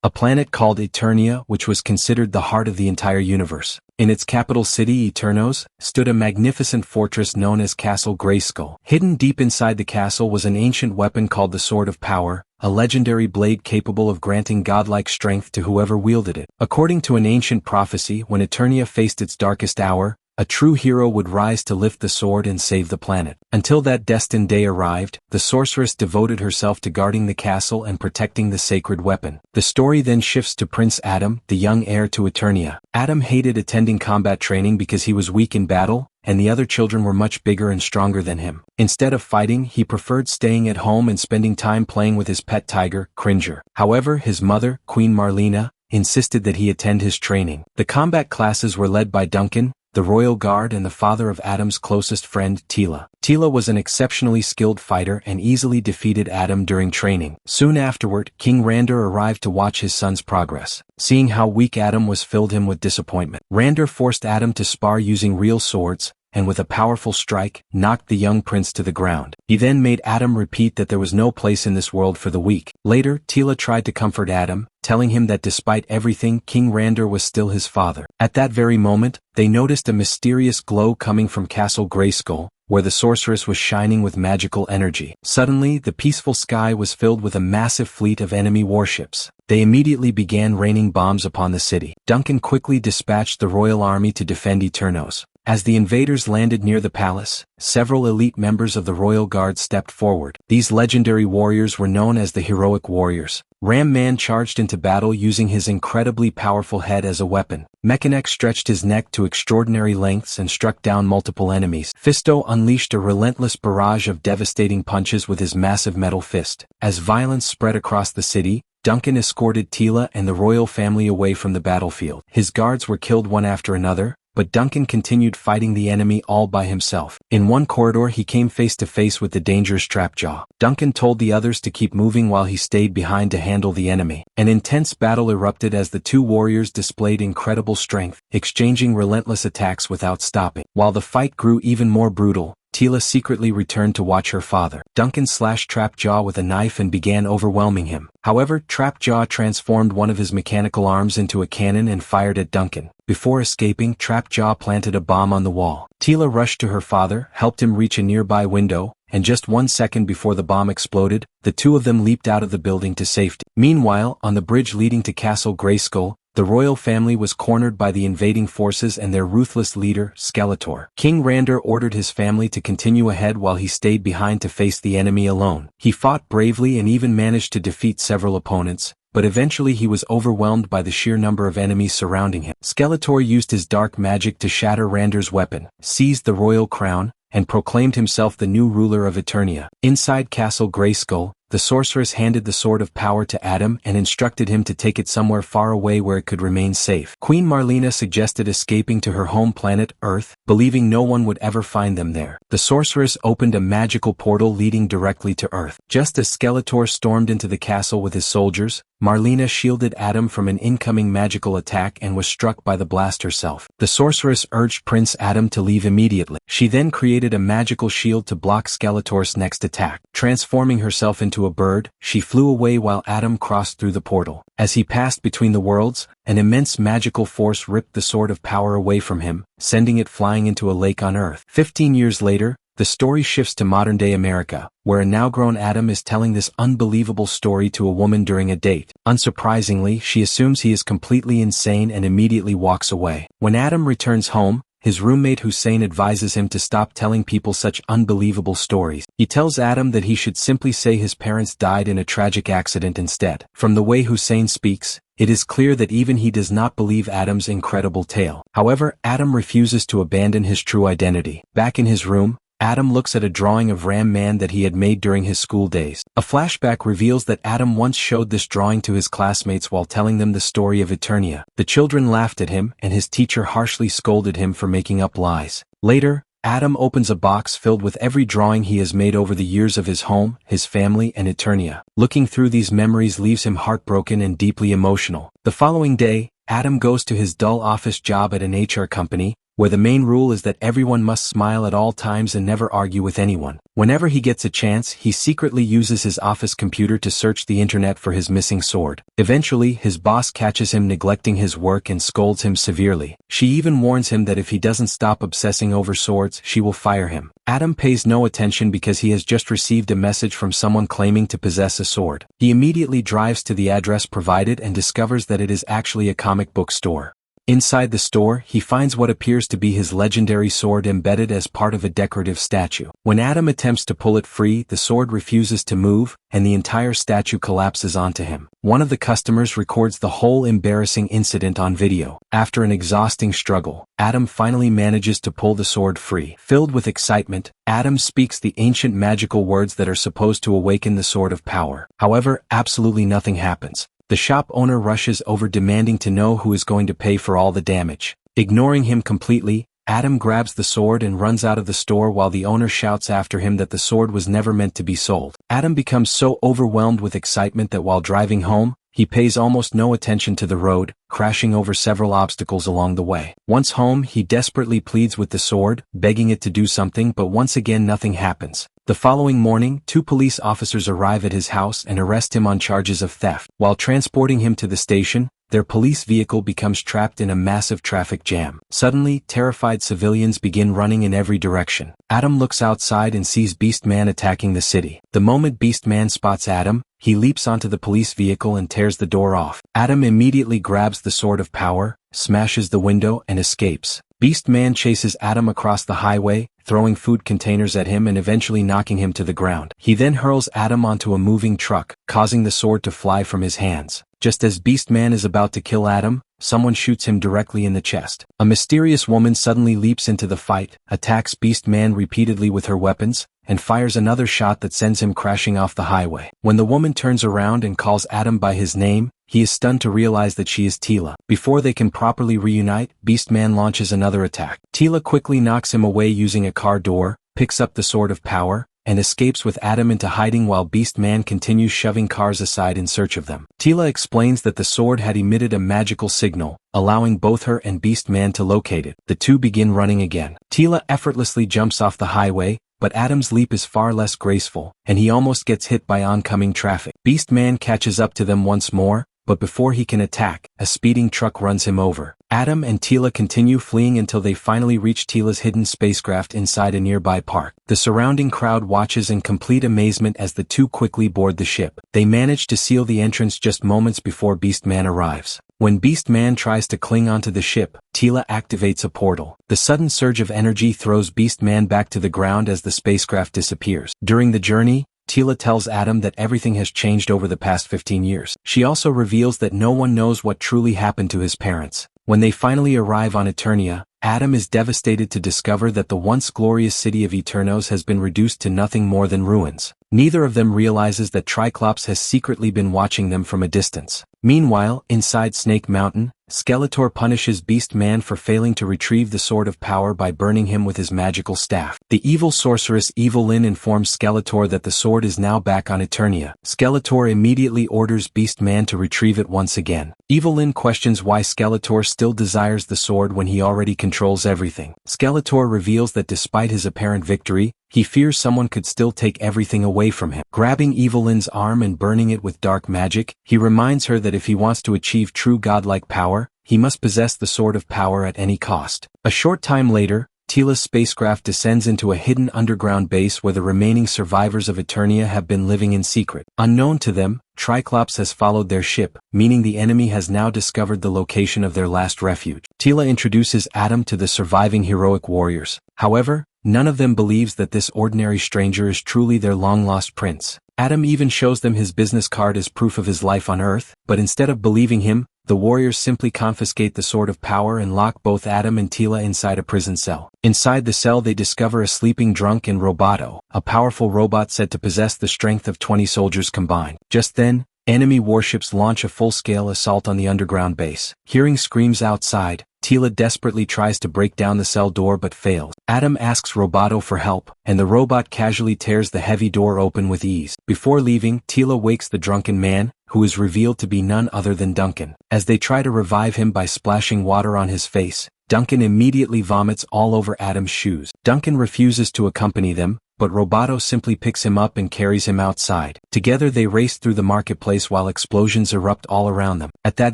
a planet called Eternia, which was considered the heart of the entire universe. In its capital city, Eternos, stood a magnificent fortress known as Castle Grayskull. Hidden deep inside the castle was an ancient weapon called the Sword of Power, a legendary blade capable of granting godlike strength to whoever wielded it. According to an ancient prophecy, when Eternia faced its darkest hour, a true hero would rise to lift the sword and save the planet. Until that destined day arrived, the sorceress devoted herself to guarding the castle and protecting the sacred weapon. The story then shifts to Prince Adam, the young heir to Eternia. Adam hated attending combat training because he was weak in battle, and the other children were much bigger and stronger than him. Instead of fighting, he preferred staying at home and spending time playing with his pet tiger, Cringer. However, his mother, Queen Marlena, insisted that he attend his training. The combat classes were led by Duncan, the royal guard, and the father of Adam's closest friend, Tila. Tila was an exceptionally skilled fighter and easily defeated Adam during training. Soon afterward, King Rander arrived to watch his son's progress. Seeing how weak Adam was filled him with disappointment. Rander forced Adam to spar using real swords, and with a powerful strike, knocked the young prince to the ground. He then made Adam repeat that there was no place in this world for the weak. Later, Tila tried to comfort Adam, telling him that despite everything, King Rander was still his father. At that very moment, they noticed a mysterious glow coming from Castle Grayskull, where the sorceress was shining with magical energy. Suddenly, the peaceful sky was filled with a massive fleet of enemy warships. They immediately began raining bombs upon the city. Duncan quickly dispatched the royal army to defend Eternos. As the invaders landed near the palace, several elite members of the royal guard stepped forward. These legendary warriors were known as the heroic warriors. Ram Man charged into battle using his incredibly powerful head as a weapon. Mechaneck stretched his neck to extraordinary lengths and struck down multiple enemies. Fisto unleashed a relentless barrage of devastating punches with his massive metal fist. As violence spread across the city, Duncan escorted Tila and the royal family away from the battlefield. His guards were killed one after another, but Duncan continued fighting the enemy all by himself. In one corridor, he came face to face with the dangerous Trapjaw. Duncan told the others to keep moving while he stayed behind to handle the enemy. An intense battle erupted as the two warriors displayed incredible strength, exchanging relentless attacks without stopping. While the fight grew even more brutal, Tila secretly returned to watch her father. Duncan slashed Trapjaw with a knife and began overwhelming him. However, Trapjaw transformed one of his mechanical arms into a cannon and fired at Duncan. Before escaping, Trapjaw planted a bomb on the wall. Tila rushed to her father, helped him reach a nearby window, and just 1 second before the bomb exploded, the two of them leaped out of the building to safety. Meanwhile, on the bridge leading to Castle Grayskull, the royal family was cornered by the invading forces and their ruthless leader, Skeletor. King Rander ordered his family to continue ahead while he stayed behind to face the enemy alone. He fought bravely and even managed to defeat several opponents, but eventually he was overwhelmed by the sheer number of enemies surrounding him. Skeletor used his dark magic to shatter Rander's weapon, seized the royal crown, and proclaimed himself the new ruler of Eternia. Inside Castle Grayskull, the sorceress handed the Sword of Power to Adam and instructed him to take it somewhere far away where it could remain safe. Queen Marlena suggested escaping to her home planet, Earth, believing no one would ever find them there. The sorceress opened a magical portal leading directly to Earth. Just as Skeletor stormed into the castle with his soldiers, Marlena shielded Adam from an incoming magical attack and was struck by the blast herself. The sorceress urged Prince Adam to leave immediately. She then created a magical shield to block Skeletor's next attack. Transforming herself into a bird, she flew away while Adam crossed through the portal. As he passed between the worlds, an immense magical force ripped the Sword of Power away from him, sending it flying into a lake on Earth. 15 years later, the story shifts to modern-day America, where a now-grown Adam is telling this unbelievable story to a woman during a date. Unsurprisingly, she assumes he is completely insane and immediately walks away. When Adam returns home, his roommate Hussein advises him to stop telling people such unbelievable stories. He tells Adam that he should simply say his parents died in a tragic accident instead. From the way Hussein speaks, it is clear that even he does not believe Adam's incredible tale. However, Adam refuses to abandon his true identity. Back in his room, Adam looks at a drawing of Ram Man that he had made during his school days. A flashback reveals that Adam once showed this drawing to his classmates while telling them the story of Eternia. The children laughed at him, and his teacher harshly scolded him for making up lies. Later, Adam opens a box filled with every drawing he has made over the years of his home, his family, and Eternia. Looking through these memories leaves him heartbroken and deeply emotional. The following day, Adam goes to his dull office job at an HR company, where the main rule is that everyone must smile at all times and never argue with anyone. Whenever he gets a chance, he secretly uses his office computer to search the internet for his missing sword. Eventually, his boss catches him neglecting his work and scolds him severely. She even warns him that if he doesn't stop obsessing over swords, she will fire him. Adam pays no attention because he has just received a message from someone claiming to possess a sword. He immediately drives to the address provided and discovers that it is actually a comic book store. Inside the store, he finds what appears to be his legendary sword embedded as part of a decorative statue. When Adam attempts to pull it free, the sword refuses to move, and the entire statue collapses onto him. One of the customers records the whole embarrassing incident on video. After an exhausting struggle, Adam finally manages to pull the sword free. Filled with excitement, Adam speaks the ancient magical words that are supposed to awaken the sword of power. However, absolutely nothing happens. The shop owner rushes over demanding to know who is going to pay for all the damage. Ignoring him completely, Adam grabs the sword and runs out of the store while the owner shouts after him that the sword was never meant to be sold. Adam becomes so overwhelmed with excitement that while driving home, he pays almost no attention to the road, crashing over several obstacles along the way. Once home, he desperately pleads with the sword, begging it to do something, but once again nothing happens. The following morning, 2 police officers arrive at his house and arrest him on charges of theft. While transporting him to the station, their police vehicle becomes trapped in a massive traffic jam. Suddenly, terrified civilians begin running in every direction. Adam looks outside and sees Beastman attacking the city. The moment Beastman spots Adam, he leaps onto the police vehicle and tears the door off. Adam immediately grabs the sword of power, smashes the window, and escapes. Beastman chases Adam across the highway, throwing food containers at him and eventually knocking him to the ground. He then hurls Adam onto a moving truck, causing the sword to fly from his hands. Just as Beastman is about to kill Adam, someone shoots him directly in the chest. A mysterious woman suddenly leaps into the fight, attacks Beastman repeatedly with her weapons, and fires another shot that sends him crashing off the highway. When the woman turns around and calls Adam by his name, he is stunned to realize that she is Tila. Before they can properly reunite, Beastman launches another attack. Tila quickly knocks him away using a car door, picks up the sword of power, and escapes with Adam into hiding while Beastman continues shoving cars aside in search of them. Tila explains that the sword had emitted a magical signal, allowing both her and Beastman to locate it. The two begin running again. Tila effortlessly jumps off the highway, but Adam's leap is far less graceful, and he almost gets hit by oncoming traffic. Beastman catches up to them once more, but before he can attack, a speeding truck runs him over. Adam and Tila continue fleeing until they finally reach Tila's hidden spacecraft inside a nearby park. The surrounding crowd watches in complete amazement as the two quickly board the ship. They manage to seal the entrance just moments before Beastman arrives. When Beastman tries to cling onto the ship, Tila activates a portal. The sudden surge of energy throws Beastman back to the ground as the spacecraft disappears. During the journey, Tila tells Adam that everything has changed over the past 15 years. She also reveals that no one knows what truly happened to his parents. When they finally arrive on Eternia, Adam is devastated to discover that the once glorious city of Eternos has been reduced to nothing more than ruins. Neither of them realizes that Triclops has secretly been watching them from a distance. Meanwhile, inside Snake Mountain, Skeletor punishes Beastman for failing to retrieve the Sword of Power by burning him with his magical staff. The evil sorceress Evelyn informs Skeletor that the sword is now back on Eternia. Skeletor immediately orders Beastman to retrieve it once again. Evelyn questions why Skeletor still desires the sword when he already controls everything. Skeletor reveals that despite his apparent victory, he fears someone could still take everything away from him. Grabbing Evelyn's arm and burning it with dark magic, he reminds her that if he wants to achieve true godlike power, he must possess the Sword of Power at any cost. A short time later, Tila's spacecraft descends into a hidden underground base where the remaining survivors of Eternia have been living in secret. Unknown to them, Triclops has followed their ship, meaning the enemy has now discovered the location of their last refuge. Tila introduces Adam to the surviving heroic warriors. However, none of them believes that this ordinary stranger is truly their long-lost prince. Adam even shows them his business card as proof of his life on Earth, but instead of believing him, the warriors simply confiscate the Sword of Power and lock both Adam and Tila inside a prison cell. Inside the cell they discover a sleeping drunk in Roboto, a powerful robot said to possess the strength of 20 soldiers combined. Just then, enemy warships launch a full-scale assault on the underground base. Hearing screams outside, Tila desperately tries to break down the cell door but fails. Adam asks Roboto for help, and the robot casually tears the heavy door open with ease. Before leaving, Tila wakes the drunken man, who is revealed to be none other than Duncan. As they try to revive him by splashing water on his face, Duncan immediately vomits all over Adam's shoes. Duncan refuses to accompany them, but Roboto simply picks him up and carries him outside. Together they race through the marketplace while explosions erupt all around them. At that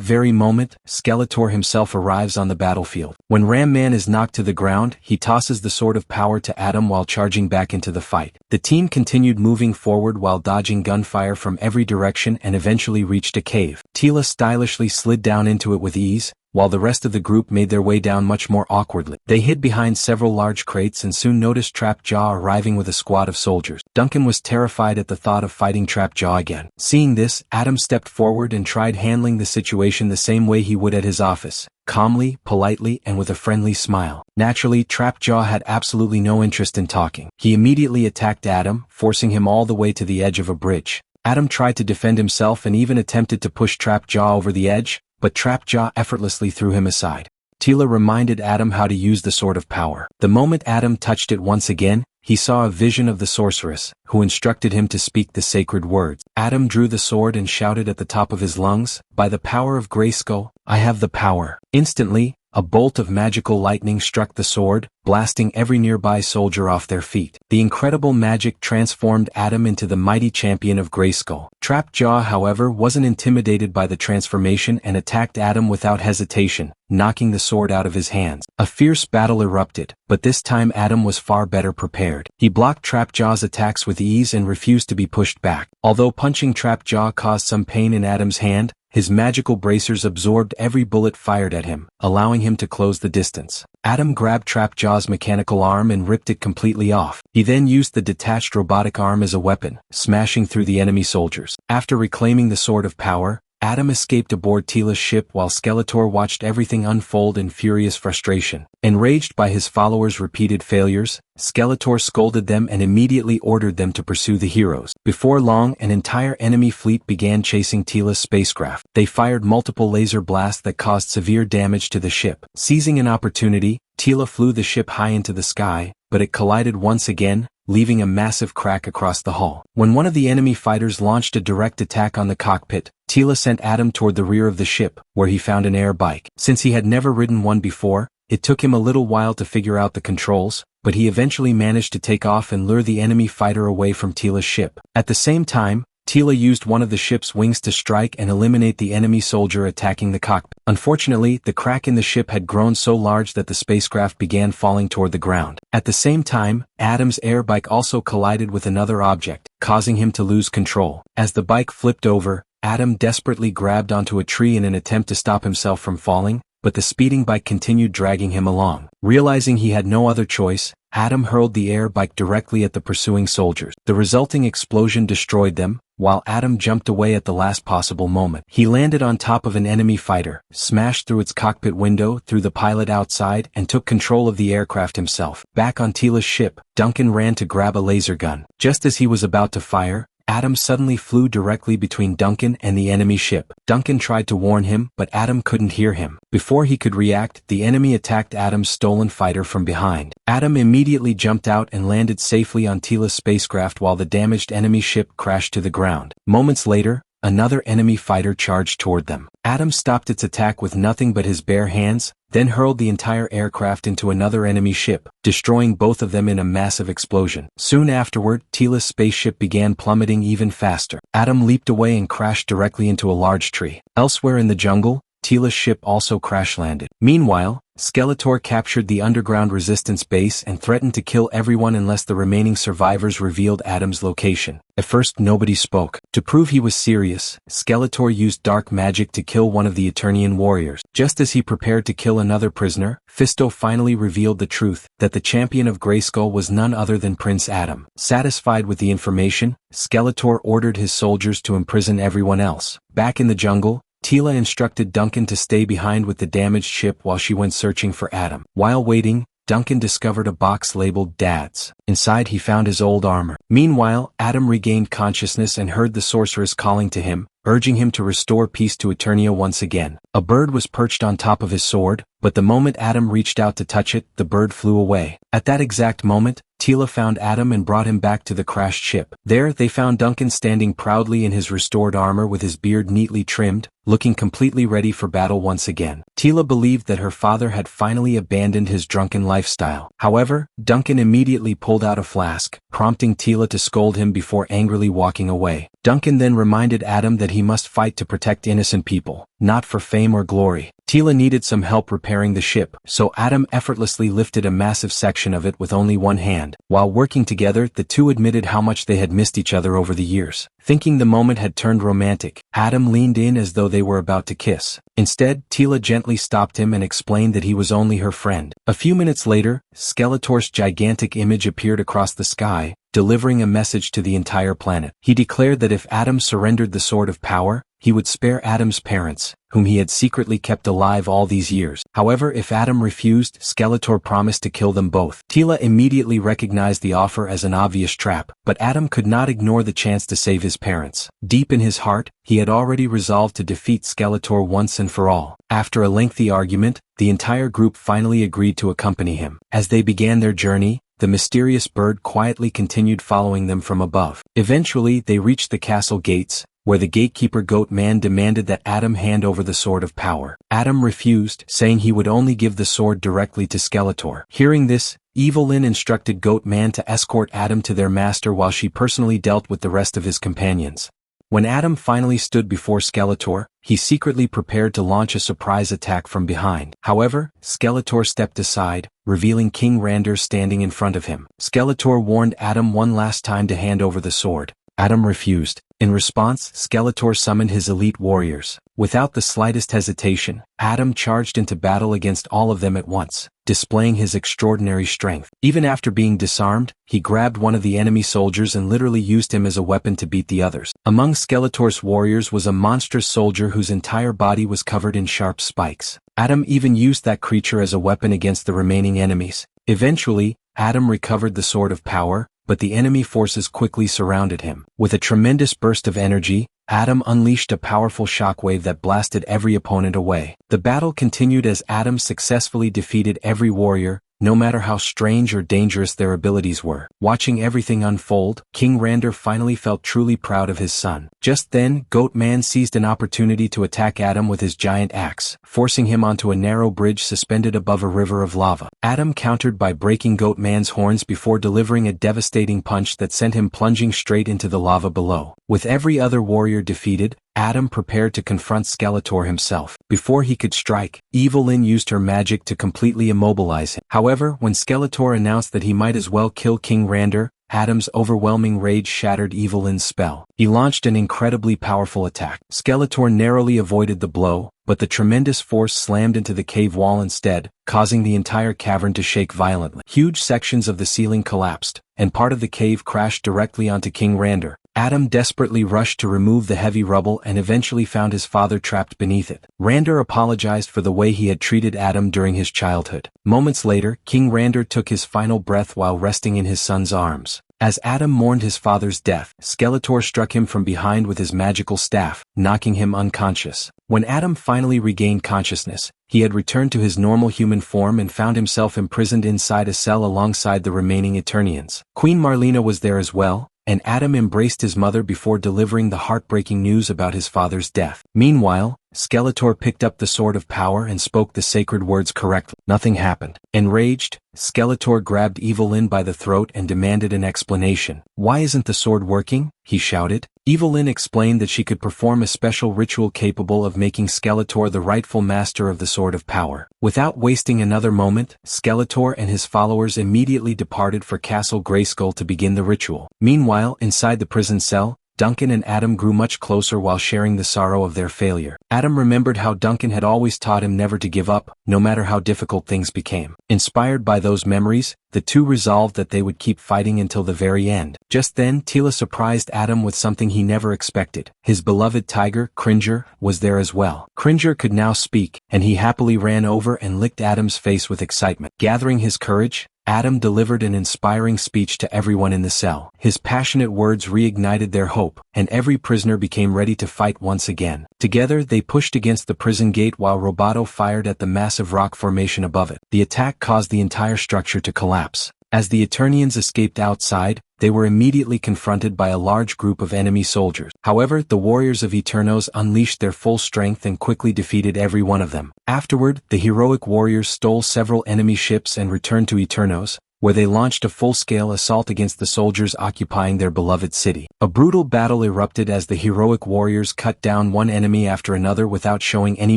very moment, Skeletor himself arrives on the battlefield. When Ram Man is knocked to the ground, he tosses the Sword of Power to Adam while charging back into the fight. The team continued moving forward while dodging gunfire from every direction and eventually reached a cave. Teela stylishly slid down into it with ease, while the rest of the group made their way down much more awkwardly. They hid behind several large crates and soon noticed Trap Jaw arriving with a squad of soldiers. Duncan was terrified at the thought of fighting Trap Jaw again. Seeing this, Adam stepped forward and tried handling the situation the same way he would at his office, calmly, politely, and with a friendly smile. Naturally, Trap Jaw had absolutely no interest in talking. He immediately attacked Adam, forcing him all the way to the edge of a bridge. Adam tried to defend himself and even attempted to push Trap Jaw over the edge, but Trap Jaw effortlessly threw him aside. Teela reminded Adam how to use the Sword of Power. The moment Adam touched it once again, he saw a vision of the sorceress, who instructed him to speak the sacred words. Adam drew the sword and shouted at the top of his lungs, "By the power of Grayskull, I have the power." Instantly, a bolt of magical lightning struck the sword, blasting every nearby soldier off their feet. The incredible magic transformed Adam into the mighty champion of Grayskull. Trap Jaw, however, wasn't intimidated by the transformation and attacked Adam without hesitation, knocking the sword out of his hands. A fierce battle erupted, but this time Adam was far better prepared. He blocked Trap Jaw's attacks with ease and refused to be pushed back. Although punching Trap Jaw caused some pain in Adam's hand, his magical bracers absorbed every bullet fired at him, allowing him to close the distance. Adam grabbed Trap Jaw's mechanical arm and ripped it completely off. He then used the detached robotic arm as a weapon, smashing through the enemy soldiers. After reclaiming the Sword of Power, Adam escaped aboard Teela's ship while Skeletor watched everything unfold in furious frustration. Enraged by his followers' repeated failures, Skeletor scolded them and immediately ordered them to pursue the heroes. Before long, an entire enemy fleet began chasing Teela's spacecraft. They fired multiple laser blasts that caused severe damage to the ship. Seizing an opportunity, Teela flew the ship high into the sky, but it collided once again, leaving a massive crack across the hull. When one of the enemy fighters launched a direct attack on the cockpit, Teela sent Adam toward the rear of the ship, where he found an air bike. Since he had never ridden one before, it took him a little while to figure out the controls, but he eventually managed to take off and lure the enemy fighter away from Teela's ship. At the same time, Teela used one of the ship's wings to strike and eliminate the enemy soldier attacking the cockpit. Unfortunately, the crack in the ship had grown so large that the spacecraft began falling toward the ground. At the same time, Adam's air bike also collided with another object, causing him to lose control. As the bike flipped over, Adam desperately grabbed onto a tree in an attempt to stop himself from falling, but the speeding bike continued dragging him along. Realizing he had no other choice, Adam hurled the air bike directly at the pursuing soldiers. The resulting explosion destroyed them, while Adam jumped away at the last possible moment. He landed on top of an enemy fighter, smashed through its cockpit window, threw the pilot outside, and took control of the aircraft himself. Back on Teela's ship, Duncan ran to grab a laser gun. Just as he was about to fire, Adam suddenly flew directly between Duncan and the enemy ship. Duncan tried to warn him, but Adam couldn't hear him. Before he could react, the enemy attacked Adam's stolen fighter from behind. Adam immediately jumped out and landed safely on Teela's spacecraft while the damaged enemy ship crashed to the ground. Moments later, another enemy fighter charged toward them. Adam stopped its attack with nothing but his bare hands, then hurled the entire aircraft into another enemy ship, destroying both of them in a massive explosion. Soon afterward, Teela's spaceship began plummeting even faster. Adam leaped away and crashed directly into a large tree. Elsewhere in the jungle, Teela's ship also crash-landed. Meanwhile, Skeletor captured the underground resistance base and threatened to kill everyone unless the remaining survivors revealed Adam's location. At first nobody spoke. To prove he was serious, Skeletor used dark magic to kill one of the Eternian warriors. Just as he prepared to kill another prisoner, Fisto finally revealed the truth, that the champion of Grayskull was none other than Prince Adam. Satisfied with the information, Skeletor ordered his soldiers to imprison everyone else. Back in the jungle, Teela instructed Duncan to stay behind with the damaged ship while she went searching for Adam. While waiting, Duncan discovered a box labeled Dad's. Inside he found his old armor. Meanwhile, Adam regained consciousness and heard the sorceress calling to him, urging him to restore peace to Eternia once again. A bird was perched on top of his sword, but the moment Adam reached out to touch it, the bird flew away. At that exact moment, Tila found Adam and brought him back to the crashed ship. There, they found Duncan standing proudly in his restored armor with his beard neatly trimmed, looking completely ready for battle once again. Tila believed that her father had finally abandoned his drunken lifestyle. However, Duncan immediately pulled out a flask, prompting Tila to scold him before angrily walking away. Duncan then reminded Adam that he must fight to protect innocent people, not for fame or glory. Tila needed some help repairing the ship, so Adam effortlessly lifted a massive section of it with only one hand. While working together, the two admitted how much they had missed each other over the years. Thinking the moment had turned romantic, Adam leaned in as though they were about to kiss. Instead, Tila gently stopped him and explained that he was only her friend. A few minutes later, Skeletor's gigantic image appeared across the sky, delivering a message to the entire planet. He declared that if Adam surrendered the Sword of Power, he would spare Adam's parents, whom he had secretly kept alive all these years. However, if Adam refused, Skeletor promised to kill them both. Tila immediately recognized the offer as an obvious trap, but Adam could not ignore the chance to save his parents. Deep in his heart, he had already resolved to defeat Skeletor once and for all. After a lengthy argument, the entire group finally agreed to accompany him. As they began their journey, the mysterious bird quietly continued following them from above. Eventually, they reached the castle gates, where the gatekeeper Goat Man demanded that Adam hand over the Sword of Power. Adam refused, saying he would only give the sword directly to Skeletor. Hearing this, Evelyn instructed Goat Man to escort Adam to their master while she personally dealt with the rest of his companions. When Adam finally stood before Skeletor, he secretly prepared to launch a surprise attack from behind. However, Skeletor stepped aside, revealing King Randor standing in front of him. Skeletor warned Adam one last time to hand over the sword. Adam refused. In response, Skeletor summoned his elite warriors. Without the slightest hesitation, Adam charged into battle against all of them at once, displaying his extraordinary strength. Even after being disarmed, he grabbed one of the enemy soldiers and literally used him as a weapon to beat the others. Among Skeletor's warriors was a monstrous soldier whose entire body was covered in sharp spikes. Adam even used that creature as a weapon against the remaining enemies. Eventually, Adam recovered the Sword of Power, but the enemy forces quickly surrounded him. With a tremendous burst of energy, Adam unleashed a powerful shockwave that blasted every opponent away. The battle continued as Adam successfully defeated every warrior, no matter how strange or dangerous their abilities were. Watching everything unfold, King Randor finally felt truly proud of his son. Just then, Goat Man seized an opportunity to attack Adam with his giant axe, forcing him onto a narrow bridge suspended above a river of lava. Adam countered by breaking Goat Man's horns before delivering a devastating punch that sent him plunging straight into the lava below. With every other warrior defeated, Adam prepared to confront Skeletor himself. Before he could strike, Evelyn used her magic to completely immobilize him. However, when Skeletor announced that he might as well kill King Randor, Adam's overwhelming rage shattered Evelyn's spell. He launched an incredibly powerful attack. Skeletor narrowly avoided the blow, but the tremendous force slammed into the cave wall instead, causing the entire cavern to shake violently. Huge sections of the ceiling collapsed, and part of the cave crashed directly onto King Randor. Adam desperately rushed to remove the heavy rubble and eventually found his father trapped beneath it. Randor apologized for the way he had treated Adam during his childhood. Moments later, King Randor took his final breath while resting in his son's arms. As Adam mourned his father's death, Skeletor struck him from behind with his magical staff, knocking him unconscious. When Adam finally regained consciousness, he had returned to his normal human form and found himself imprisoned inside a cell alongside the remaining Eternians. Queen Marlena was there as well, and Adam embraced his mother before delivering the heartbreaking news about his father's death. Meanwhile, Skeletor picked up the Sword of Power and spoke the sacred words correctly. Nothing happened. Enraged, Skeletor grabbed Evelyn by the throat and demanded an explanation. "Why isn't the sword working?" he shouted. Evelyn explained that she could perform a special ritual capable of making Skeletor the rightful master of the Sword of Power. Without wasting another moment, Skeletor and his followers immediately departed for Castle Grayskull to begin the ritual. Meanwhile, inside the prison cell, Duncan and Adam grew much closer while sharing the sorrow of their failure. Adam remembered how Duncan had always taught him never to give up, no matter how difficult things became. Inspired by those memories, the two resolved that they would keep fighting until the very end. Just then, Tila surprised Adam with something he never expected. His beloved tiger, Cringer, was there as well. Cringer could now speak, and he happily ran over and licked Adam's face with excitement. Gathering his courage, Adam delivered an inspiring speech to everyone in the cell. His passionate words reignited their hope, and every prisoner became ready to fight once again. Together, they pushed against the prison gate while Roboto fired at the massive rock formation above it. The attack caused the entire structure to collapse. As the Eternians escaped outside, they were immediately confronted by a large group of enemy soldiers. However, the warriors of Eternos unleashed their full strength and quickly defeated every one of them. Afterward, the heroic warriors stole several enemy ships and returned to Eternos, where they launched a full-scale assault against the soldiers occupying their beloved city. A brutal battle erupted as the heroic warriors cut down one enemy after another without showing any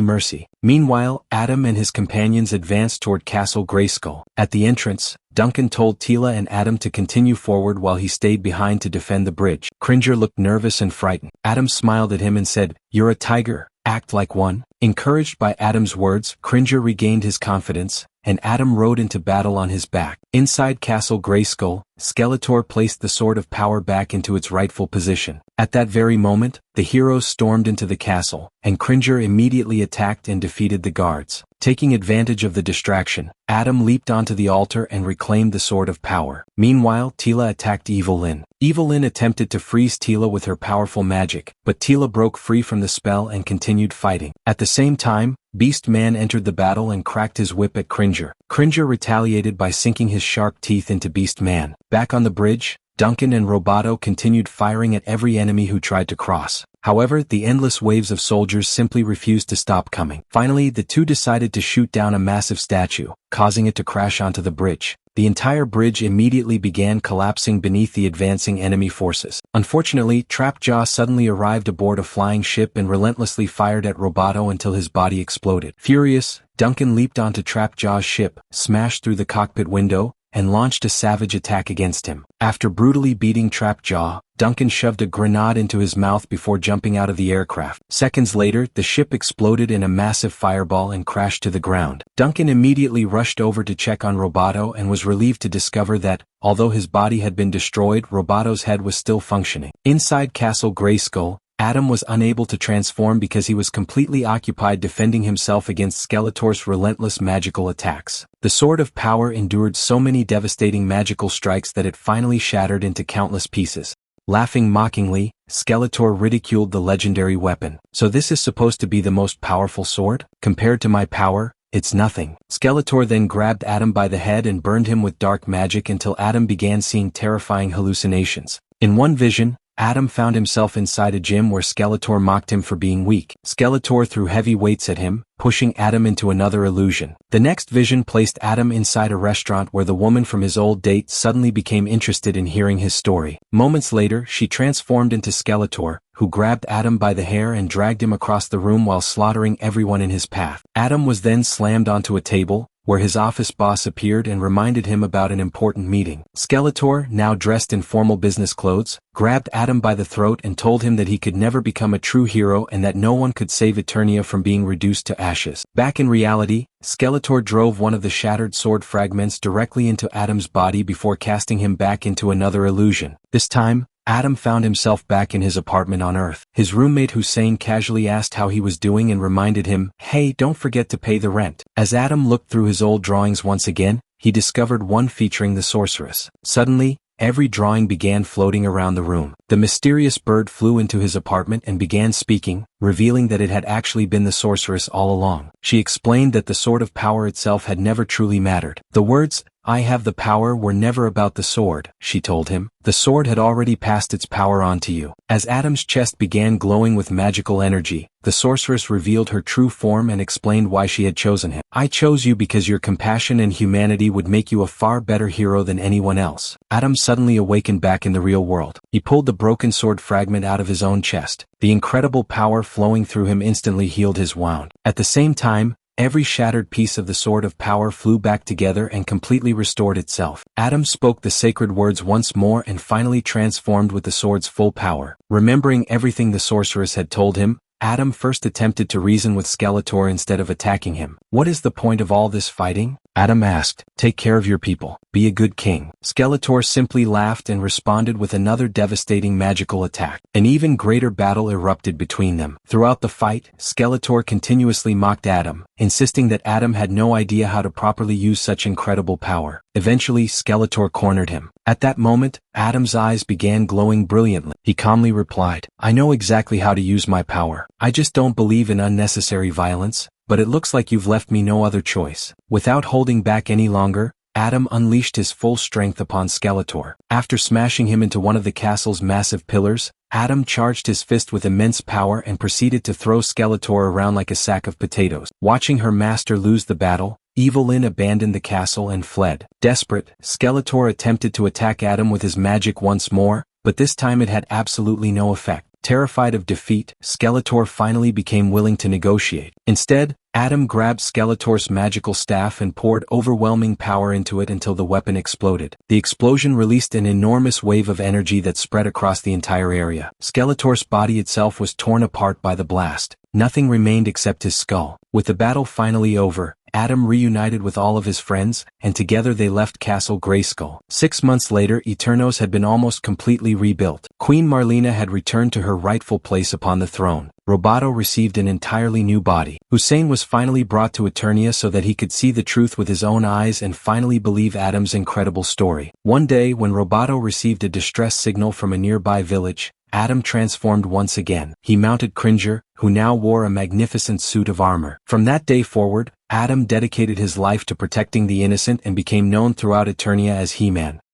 mercy. Meanwhile, Adam and his companions advanced toward Castle Grayskull. At the entrance, Duncan told Tila and Adam to continue forward while he stayed behind to defend the bridge. Cringer looked nervous and frightened. Adam smiled at him and said, "You're a tiger. Act like one." Encouraged by Adam's words, Cringer regained his confidence, and Adam rode into battle on his back. Inside Castle Grayskull, Skeletor placed the Sword of Power back into its rightful position. At that very moment, the heroes stormed into the castle, and Cringer immediately attacked and defeated the guards. Taking advantage of the distraction, Adam leaped onto the altar and reclaimed the Sword of Power. Meanwhile, Tila attacked Evil Lyn. Evil Lyn attempted to freeze Tila with her powerful magic, but Tila broke free from the spell and continued fighting. At the same time, Beast Man entered the battle and cracked his whip at Cringer. Cringer retaliated by sinking his sharp teeth into Beast Man. Back on the bridge, Duncan and Roboto continued firing at every enemy who tried to cross. However, the endless waves of soldiers simply refused to stop coming. Finally, the two decided to shoot down a massive statue, causing it to crash onto the bridge. The entire bridge immediately began collapsing beneath the advancing enemy forces. Unfortunately, Trapjaw suddenly arrived aboard a flying ship and relentlessly fired at Roboto until his body exploded. Furious, Duncan leaped onto Trapjaw's ship, smashed through the cockpit window, and launched a savage attack against him. After brutally beating Trapjaw, Duncan shoved a grenade into his mouth before jumping out of the aircraft. Seconds later, the ship exploded in a massive fireball and crashed to the ground. Duncan immediately rushed over to check on Roboto and was relieved to discover that, although his body had been destroyed, Roboto's head was still functioning. Inside Castle Grayskull, Adam was unable to transform because he was completely occupied defending himself against Skeletor's relentless magical attacks. The Sword of Power endured so many devastating magical strikes that it finally shattered into countless pieces. Laughing mockingly, Skeletor ridiculed the legendary weapon. "So this is supposed to be the most powerful sword? Compared to my power, it's nothing." Skeletor then grabbed Adam by the head and burned him with dark magic until Adam began seeing terrifying hallucinations. In one vision, Adam found himself inside a gym where Skeletor mocked him for being weak. Skeletor threw heavy weights at him, pushing Adam into another illusion. The next vision placed Adam inside a restaurant where the woman from his old date suddenly became interested in hearing his story. Moments later, she transformed into Skeletor, who grabbed Adam by the hair and dragged him across the room while slaughtering everyone in his path. Adam was then slammed onto a table, where his office boss appeared and reminded him about an important meeting. Skeletor, now dressed in formal business clothes, grabbed Adam by the throat and told him that he could never become a true hero and that no one could save Eternia from being reduced to ashes. Back in reality, Skeletor drove one of the shattered sword fragments directly into Adam's body before casting him back into another illusion. This time, Adam found himself back in his apartment on Earth. His roommate Hussein casually asked how he was doing and reminded him, "Hey, don't forget to pay the rent." As Adam looked through his old drawings once again, he discovered one featuring the sorceress. Suddenly, every drawing began floating around the room. The mysterious bird flew into his apartment and began speaking, revealing that it had actually been the sorceress all along. She explained that the Sword of Power itself had never truly mattered. The words, "I have the power," were never about the sword, she told him. The sword had already passed its power on to you. As Adam's chest began glowing with magical energy, the sorceress revealed her true form and explained why she had chosen him. "I chose you because your compassion and humanity would make you a far better hero than anyone else." Adam suddenly awakened back in the real world. He pulled the broken sword fragment out of his own chest. The incredible power flowing through him instantly healed his wound. At the same time, every shattered piece of the Sword of Power flew back together and completely restored itself. Adam spoke the sacred words once more and finally transformed with the sword's full power. Remembering everything the sorceress had told him, Adam first attempted to reason with Skeletor instead of attacking him. "What is the point of all this fighting?" Adam asked. "Take care of your people. Be a good king." Skeletor simply laughed and responded with another devastating magical attack. An even greater battle erupted between them. Throughout the fight, Skeletor continuously mocked Adam, insisting that Adam had no idea how to properly use such incredible power. Eventually, Skeletor cornered him. At that moment, Adam's eyes began glowing brilliantly. He calmly replied, "I know exactly how to use my power. I just don't believe in unnecessary violence, but it looks like you've left me no other choice." Without holding back any longer, Adam unleashed his full strength upon Skeletor. After smashing him into one of the castle's massive pillars, Adam charged his fist with immense power and proceeded to throw Skeletor around like a sack of potatoes. Watching her master lose the battle, Evelyn abandoned the castle and fled. Desperate, Skeletor attempted to attack Adam with his magic once more, but this time it had absolutely no effect. Terrified of defeat, Skeletor finally became willing to negotiate. Instead, Adam grabbed Skeletor's magical staff and poured overwhelming power into it until the weapon exploded. The explosion released an enormous wave of energy that spread across the entire area. Skeletor's body itself was torn apart by the blast. Nothing remained except his skull. With the battle finally over, Adam reunited with all of his friends, and together they left Castle Grayskull. 6 months later, Eternos had been almost completely rebuilt. Queen Marlena had returned to her rightful place upon the throne. Roboto received an entirely new body. Hussein was finally brought to Eternia so that he could see the truth with his own eyes and finally believe Adam's incredible story. One day, when Roboto received a distress signal from a nearby village, Adam transformed once again. He mounted Cringer, who now wore a magnificent suit of armor. From that day forward, Adam dedicated his life to protecting the innocent and became known throughout Eternia as He-Man.